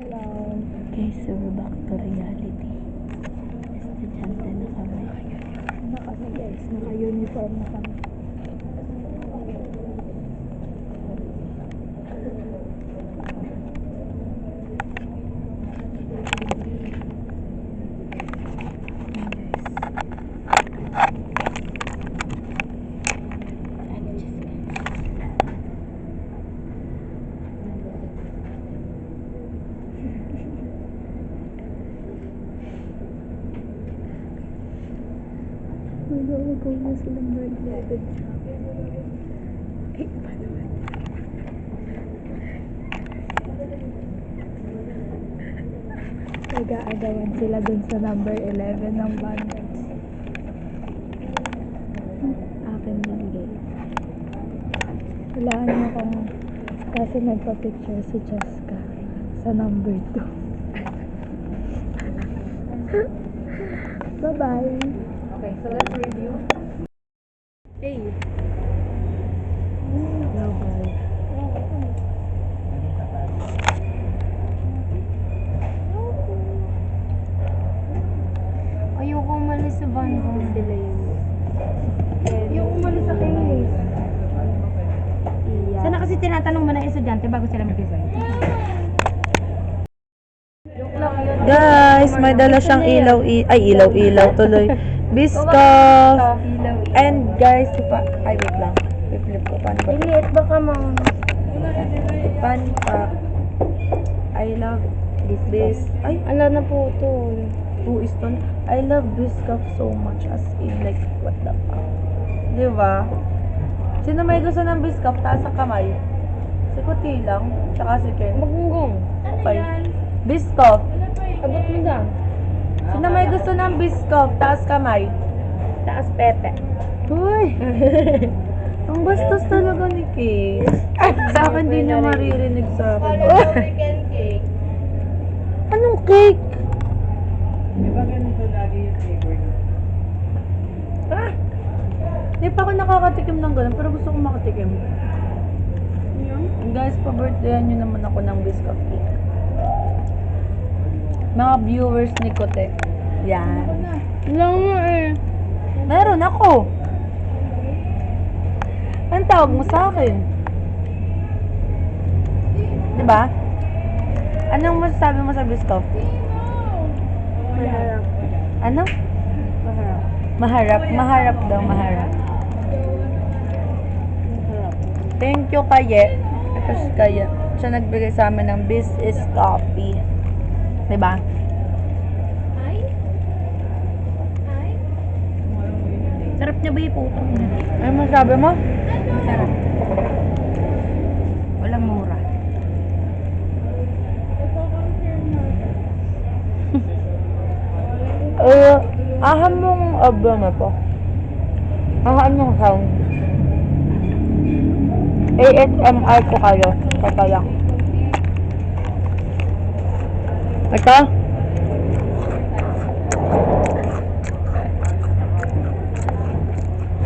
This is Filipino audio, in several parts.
Guys, so we're back to reality. Estudyante na kami. Guys, naka-uniform na kami. Mag-go na silang birthday. Eh, paano ba? Nag-aagawan sila dun sa number 11 ng banners. Akin din, guys. Walaan mo kung kasi nagpa-picture si Jessica sa number 2. Bye-bye! Okay, so let's review. Hey! Bye-bye. Ayoko umalis sa van ko. Sila yun. Ayoko umalis sa case. Iya. Sana kasi tinatanong mo na estudyante bago sila mag-design. Guys, may dala siyang ilaw, ilaw tuloy. Biscoff. And guys, ay wait lang. Flip ko pan pa. Iliit baka mang... Pan pa. I love this. Ay, Ala na po ito. who is ton? I love Biscoff so much as in like what the fuck. Di ba? Sino may gusto ng Biscoff? Taas ang kamay. Si Kuti lang. Tsaka si Ken. Magunggong. Okay. Biscoff. Abot mo na. Sino may gusto ng Biscoff? Taas kamay. Taas pepe. Uy! Ang bastos talaga ni Kay. Sa akin din niya maririnig sa akin. Anong cake? Di ba ganito lagi yung flavor niya? Ah! Hindi pa ako nakakatikim ng ganun, pero gusto ko makatikim. Guys, pa-birthdayan nyo naman ako ng Biscoff cake. Mga viewers ni Kote. Yan. Lang mo eh. Meron ako. Anong tawag mo sa akin? Diba? Anong masasabi mo sa Biscoff? Maharap. Ano? Maharap. Maharap. Maharap daw, maharap. Maharap. Thank you, Kaye. Tapos Kaya. Siya nagbigay sa amin ng This is Coffee. Diba? Sarap niya ba yung puto? Ano masabi mo? Sarap. Walang mura. Aham mong na po. Aham mong sound. ASMR ko kayo. Kata lang. Ito?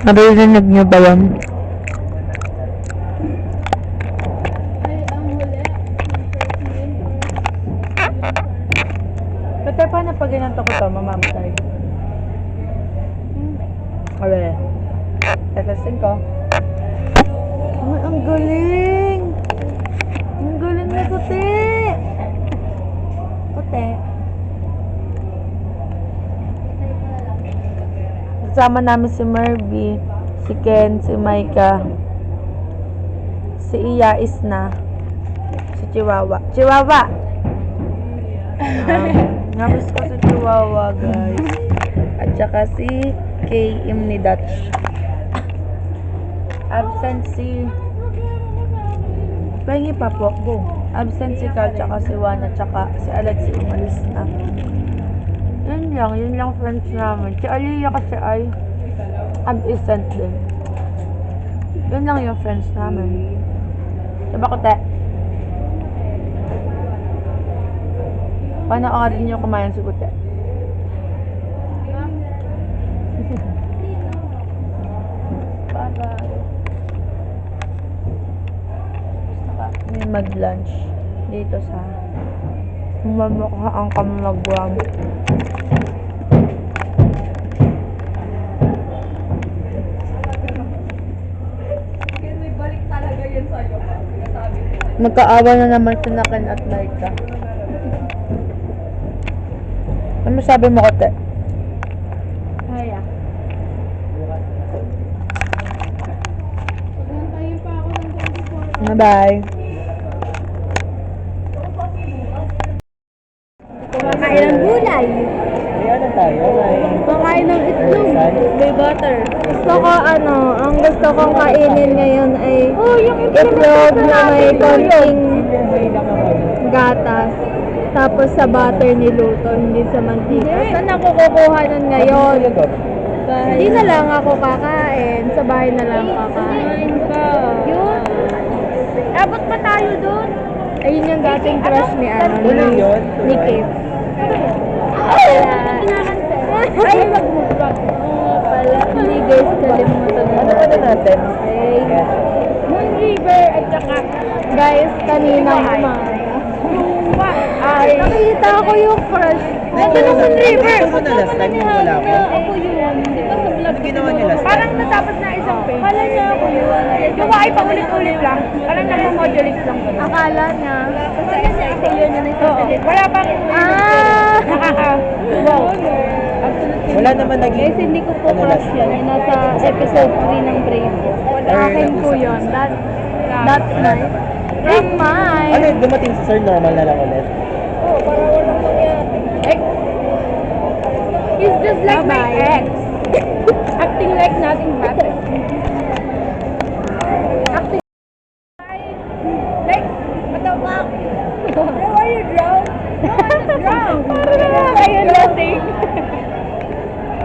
Narinig niyo ba yan? Pero paano pag ginanto ko to, mamamatay? Okay. Testing ko. Ay, ang galing! Ang galing na Kote! Kote. Kasama namin si Mervy, si Ken, si Maika, si Iya Isna, si Chihuahua. Chihuahua! Namiss ko si Chihuahua, guys. At saka si Kay Imni Dutch. Absent si... Pahingi pa po. Go. Absent si Cal, tsaka si Juan, at tsaka si Alad, si umalis na. Yun lang friends namin. Si Aliyah kasi ay absent din. Yun lang yung friends namin. Diba ko, te? Panoorin niyo kumain si Kute. Bye-bye. Gusto ka may mag-lunch dito sa Mamukhaan kami nag-gram. Nagkaawa na naman si Nakin at Laika. Ano sabi mo, Kote? Kaya. Paglantayin pa ako ng 24 Bye-bye. Kumakain ng gulay. Ayan na tayo. Kumakain ng itlog. May butter. Gusto ko ang gusto kong kainin ngayon ay Yung itlog na may konting May lang ako. gatas. Tapos sa butter niluto, hindi sa mantika. Saan ako kukuha nun ngayon? Hindi na lang ako kakain. Sa bahay na lang kakain. Yun. Abot pa tayo doon. Ayun yung dating crush ni Ano yun? ni Kate. Ay, mag-mukbang. Pala, hindi guys, kalimutan mo. Ano natin? Okay. Moon River at saka Guys, kaninang umaga. ay. Nakita ko yung crush. Ito na Moon River. Ito na last time yung wala ako. Ako yun. Di ba sa vlog? Ano ginawa niyo last time? Parang natapos na isang page. Kala niya ako yun. Yung ay paulit-ulit lang. Parang nagmo-modulate lang. Akala niya. Kasi ako yun na nagsasalit. Wala pang wow. Wala naman naging... Guys, hindi ko po Ano crush last yan. time? Yung nasa episode 3 ng Brave. Akin po yun. That's nice. From mine. Ano, dumating si Sir, normal na lang ulit. He's just like my Bye-bye. ex. Acting like nothing happened. Acting like, what the fuck? Why are you drunk? No, I'm not drunk. Why are you laughing?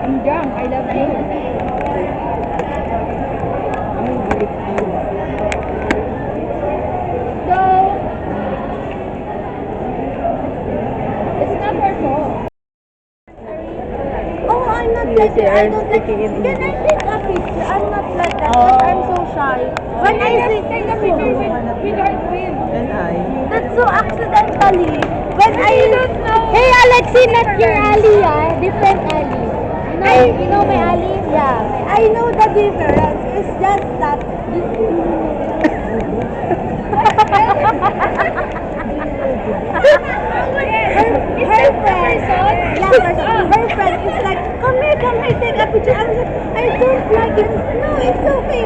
I'm drunk. I love you. So, it's not her fault. Oh, I'm not like that. I don't like it. Can I take a picture? I'm not like that. But I'm so shy. When I see Take a picture with her twin. And I... that's so accidentally. When I don't know. Hey, Alexi, not your Ali, ah. Different Ali. You know my Ali? Yeah. I know the difference. It's just that. Her friend, her friend is like, come here, take a picture. I was like, I don't like it. No, it's okay.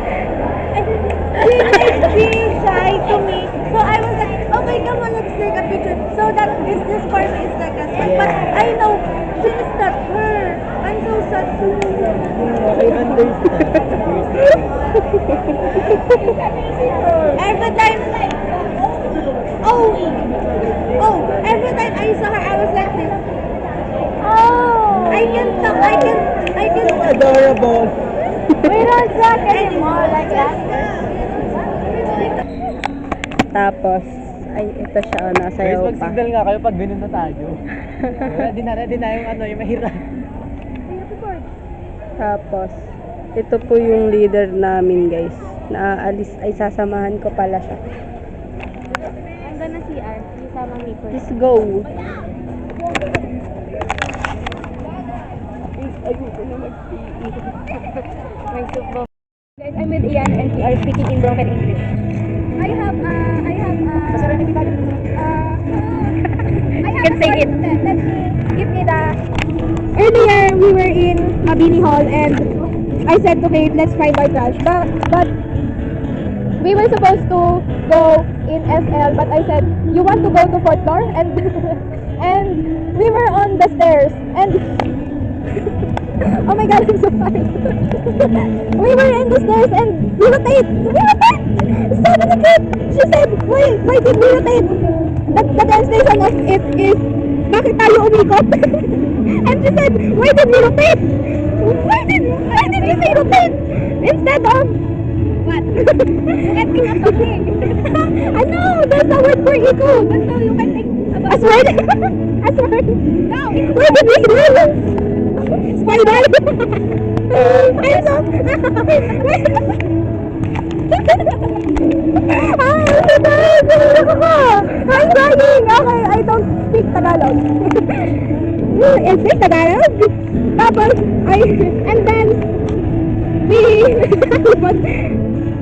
She is being shy to me. So I was like, okay, come on, let's take a picture. So that this for me is like a friend. But I know she is not her. I'm so sad to I understand. Every time, every time I saw her, I was like this. Oh, I can talk, I can. Adorable. We don't talk anymore like that. Tapos, ay, ito siya, nasayaw Guys, pa. mag-signal nga kayo pag ganun na tayo. Ready na yung ano, yung mahirap. Tapos, ito po yung leader namin, guys. Naaalis, ay sasamahan ko pala siya. I'm gonna see her. Isama me first. Let's go. My super. Guys, I'm with Ian and we are speaking in broken English. I have You can say it. Give me the. Earlier, we were in Mabini Hall and I said to Kate, let's find our crush. But we were supposed to go in FL, but I said, you want to go to 4th floor? And and we were on the stairs and oh my god, I'm so sorry. We were in the stairs and we rotate! Sabi ni Kate, she said, why did we rotate? The translation of it is, bakit tayo umikot? And she said, why did we rotate? Why did you say rotate? Instead of what? Getting a talking. I know, there's a word for ikot. So you can think about as word? As word? No. Where did we live? Spider? I know. I'm dying. Okay, I don't speak Tagalog. Tagalog. Speak Tagalog. Tapos, and then,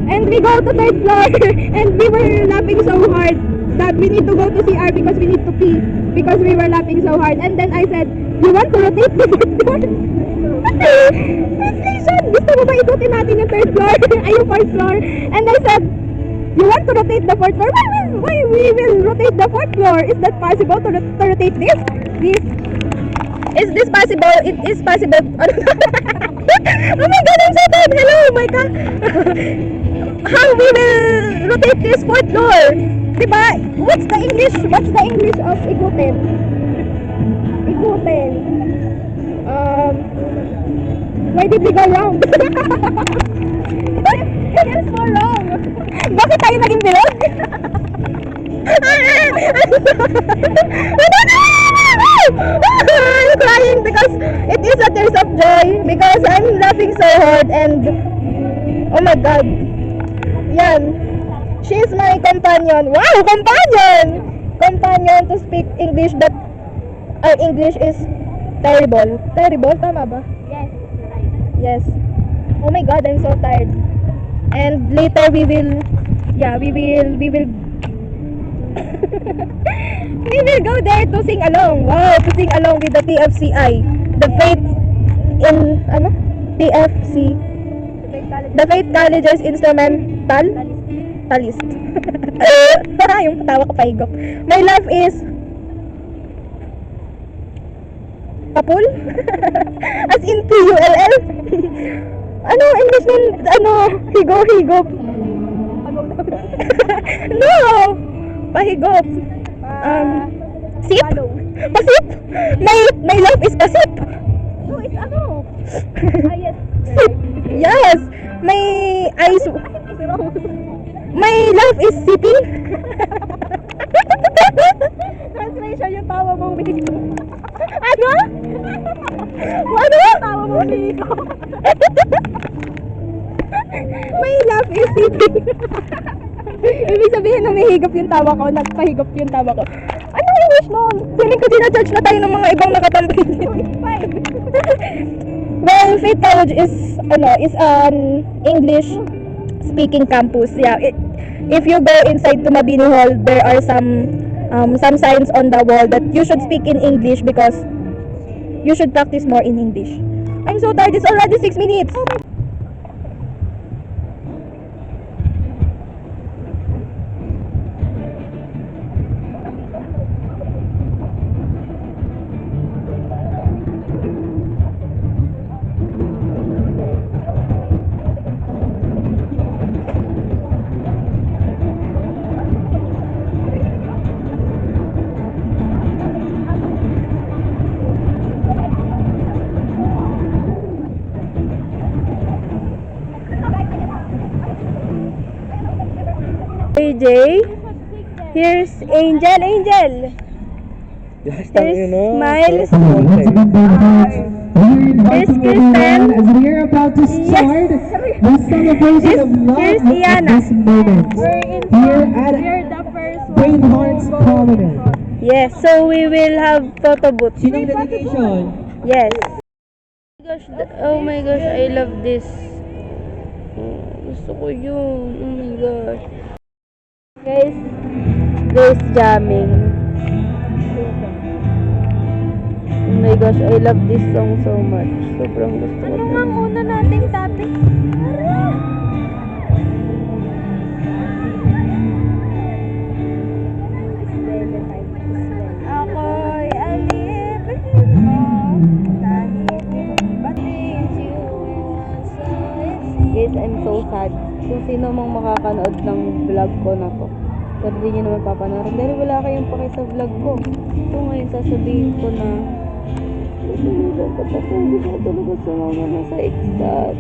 and we go to third floor, and we were laughing so hard that we need to go to CR because we need to pee, because we were laughing so hard. And then I said, you want to rotate the third floor? Translation, gusto mo ba ikutin natin yung third floor? Ay, yung fourth floor. And I said, you want to rotate the fourth floor? Why we will rotate the fourth floor? Is that possible to rotate this? Is this possible? It is possible. Oh my god, I'm so tired. Hello, my god. How we will rotate this fourth floor? Diba? What's the English of ikutin? Ikutin. Why did we go wrong? It's so wrong. Bakit tayo naging bilog? I'm crying because it is a tears of joy because I'm laughing so hard and oh my god. Yan. She's my companion. Wow, companion! Companion to speak English that our English is terrible. Terrible, tama ba? Yes. Yes. Oh my god, I'm so tired. And later we will we will go there to sing along. Wow, to sing along with the TFCI. The Faith in TFC. The Faith College's instrumentalist. Yung patawa ko pahigop. My love is Papul? As in P-U-L-L? Ano, English nun? Ano, higop. No! Pahigop. Sip? Pasip? My love is pasip. No, it's ano? Yes. Sip. Yes. My eyes. My love is sipping. Translation yung tawa mong bigo. Ano? Ano? Tawa mong bigo. My love is sipping. Ibig sabihin humihigop yung tawa ko, nagpahigop yung tawa ko. Ano English nun? Feeling ko sinachurch na tayo ng mga ibang nakatambay dito. Well, Faith College is an English speaking campus. Yeah. If you go inside to Mabini Hall, there are some signs on the wall that you should speak in English because you should practice more in English. I'm so tired. It's already 6 minutes. AJ, here's Angel. Yes, Here's Miles. Here's Kristen. As we are about to start the celebration of love Here's at Iana. this moment. Here at the first Brave Hearts Promenade. Yes, so we will have photo booth. Sinong dedication? Yes. Oh my gosh, I love this. Gusto ko yun. Oh my gosh. Guys, jamming. Oh my gosh, I love this song so much. Sobrang gusto ko. Ano nga muna nating topic? Ako'y alipin mo dahil batis you so Guys, I'm so sad. Kung sino mang makakanood ng vlog ko na to. Pero di nyo naman papanood. Dahil wala kayong pake sa vlog ko. So ngayon sasabihin ko na Tulugan ka pa kung hindi ko talaga sumama na sa Xstats.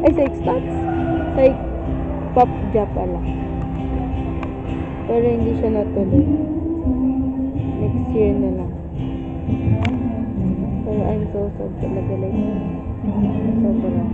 Ay, sa Xstats? Sa Popja pala. Pero hindi siya natuloy. Next year na lang. Pero I'm so sad talaga like sobra.